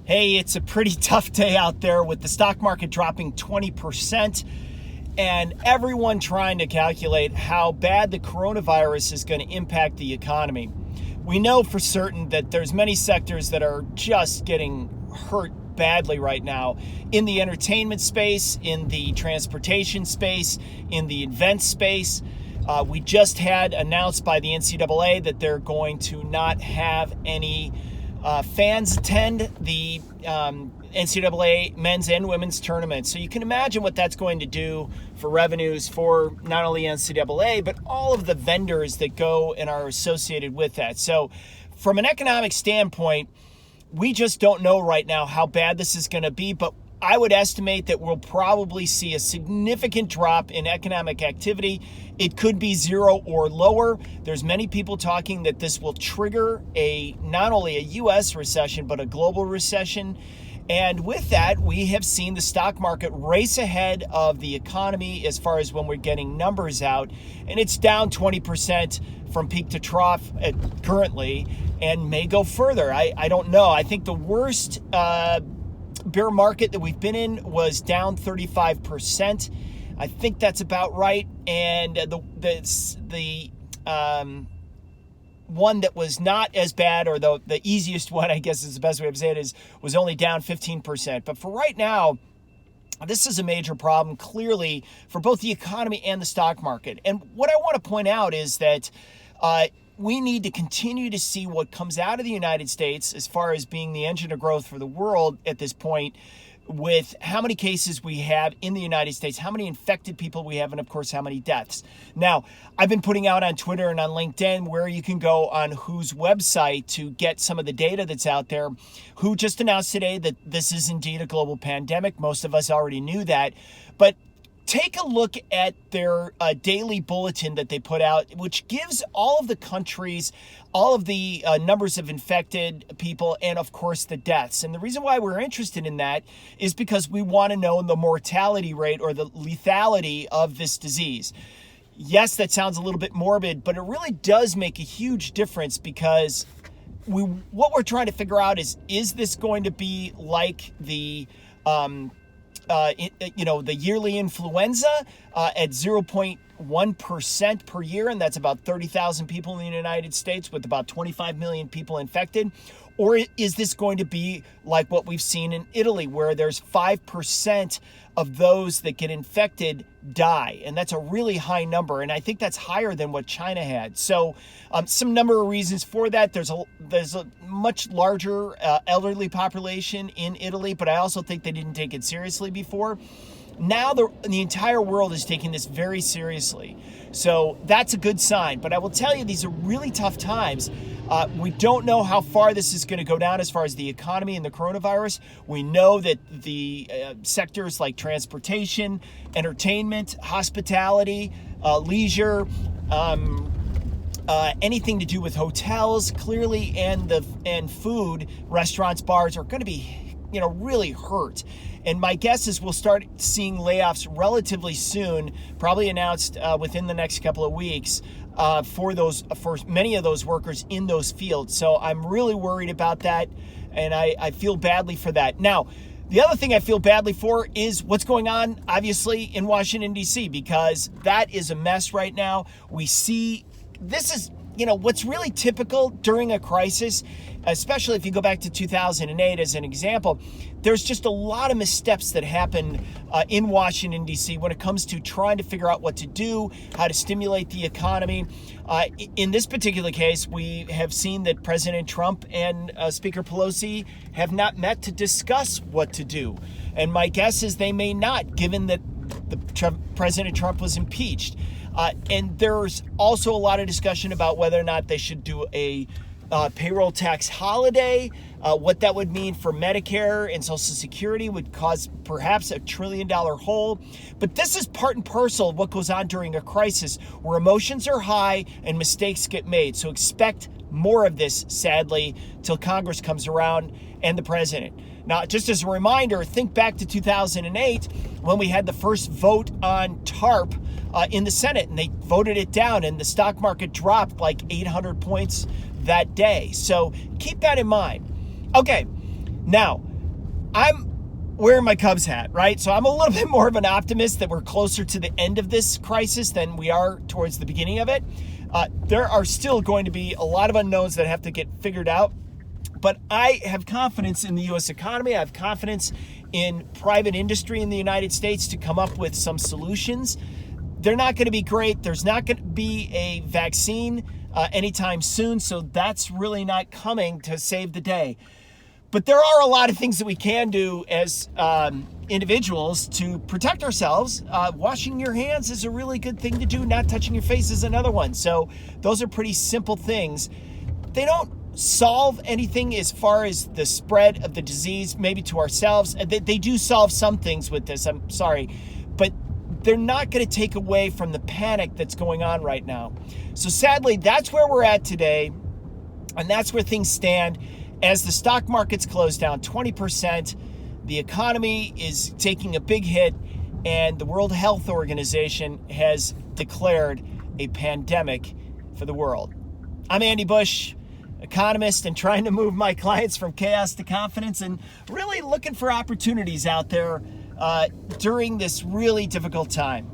Hey, it's a pretty tough day out there with the stock market dropping 20% and everyone trying to calculate how bad the coronavirus is going to impact the economy. We know for certain that there's many sectors that are just getting hurt badly right now in the entertainment space, in the transportation space, in the event space. We just had announced by the NCAA that they're going to not have any fans attend the NCAA men's and women's tournament. So you can imagine what that's going to do for revenues for not only NCAA, but all of the vendors that go and are associated with that. So from an economic standpoint, we just don't know right now how bad this is going to be, but I would estimate that we'll probably see a significant drop in economic activity. It could be zero or lower. There's many people talking that this will trigger not only a U.S. recession, but a global recession. And with that, we have seen the stock market race ahead of the economy as far as when we're getting numbers out. And it's down 20% from peak to trough currently and may go further. I don't know. I think the worst bear market that we've been in was down 35%. I think that's about right. And the one that was not as bad, or the easiest one, I guess is the best way to say it, was only down 15%. But for right now, this is a major problem, clearly, for both the economy and the stock market. And what I want to point out is that we need to continue to see what comes out of the United States as far as being the engine of growth for the world at this point, with how many cases we have in the United States, how many infected people we have, and of course, how many deaths. Now, I've been putting out on Twitter and on LinkedIn where you can go on WHO's website to get some of the data that's out there. WHO just announced today that this is indeed a global pandemic. Most of us already knew that, but take a look at their daily bulletin that they put out, which gives all of the countries, all of the numbers of infected people, and of course the deaths. And the reason why we're interested in that is because we want to know the mortality rate or the lethality of this disease. Yes, that sounds a little bit morbid, but it really does make a huge difference, because what we're trying to figure out is this going to be like the the yearly influenza at 0.1% per year, and that's about 30,000 people in the United States with about 25 million people infected? Or is this going to be like what we've seen in Italy, where there's 5% of those that get infected die? And that's a really high number, and I think that's higher than what China had. So some number of reasons for that. There's a much larger elderly population in Italy, but I also think they didn't take it seriously before. Now the entire world is taking this very seriously. So that's a good sign. But I will tell you, these are really tough times. We don't know how far this is going to go down as far as the economy and the coronavirus. We know that the sectors like transportation, entertainment, hospitality, leisure, anything to do with hotels, clearly, and food, restaurants, bars are going to be really hurt. And my guess is we'll start seeing layoffs relatively soon, probably announced within the next couple of weeks for many of those workers in those fields. So I'm really worried about that, and I feel badly for that. Now, the other thing I feel badly for is what's going on, obviously, in Washington, D.C., because that is a mess right now. We see this is what's really typical during a crisis, especially if you go back to 2008 as an example. There's just a lot of missteps that happen in Washington, D.C. when it comes to trying to figure out what to do, how to stimulate the economy. In this particular case, we have seen that President Trump and Speaker Pelosi have not met to discuss what to do. And my guess is they may not, given that President Trump was impeached. And there's also a lot of discussion about whether or not they should do a payroll tax holiday. What that would mean for Medicare and Social Security would cause perhaps $1 trillion hole. But this is part and parcel of what goes on during a crisis where emotions are high and mistakes get made. So expect more of this, sadly, till Congress comes around and the president. Now, just as a reminder, think back to 2008 when we had the first vote on TARP in the Senate, and they voted it down, and the stock market dropped like 800 points that day. So keep that in mind. Okay, now, I'm wearing my Cubs hat, right? So I'm a little bit more of an optimist that we're closer to the end of this crisis than we are towards the beginning of it. There are still going to be a lot of unknowns that have to get figured out. But I have confidence in the U.S. economy. I have confidence in private industry in the United States to come up with some solutions. They're not going to be great. There's not going to be a vaccine anytime soon, so that's really not coming to save the day. But there are a lot of things that we can do as individuals to protect ourselves. Washing your hands is a really good thing to do. Not touching your face is another one. So those are pretty simple things. They don't solve anything as far as the spread of the disease, maybe to ourselves. They do solve some things with this, I'm sorry, but they're not going to take away from the panic that's going on right now. So sadly, that's where we're at today, and that's where things stand. As the stock market's closed down 20%, the economy is taking a big hit, and the World Health Organization has declared a pandemic for the world. I'm Andy Busch, economist, and trying to move my clients from chaos to confidence, and really looking for opportunities out there during this really difficult time.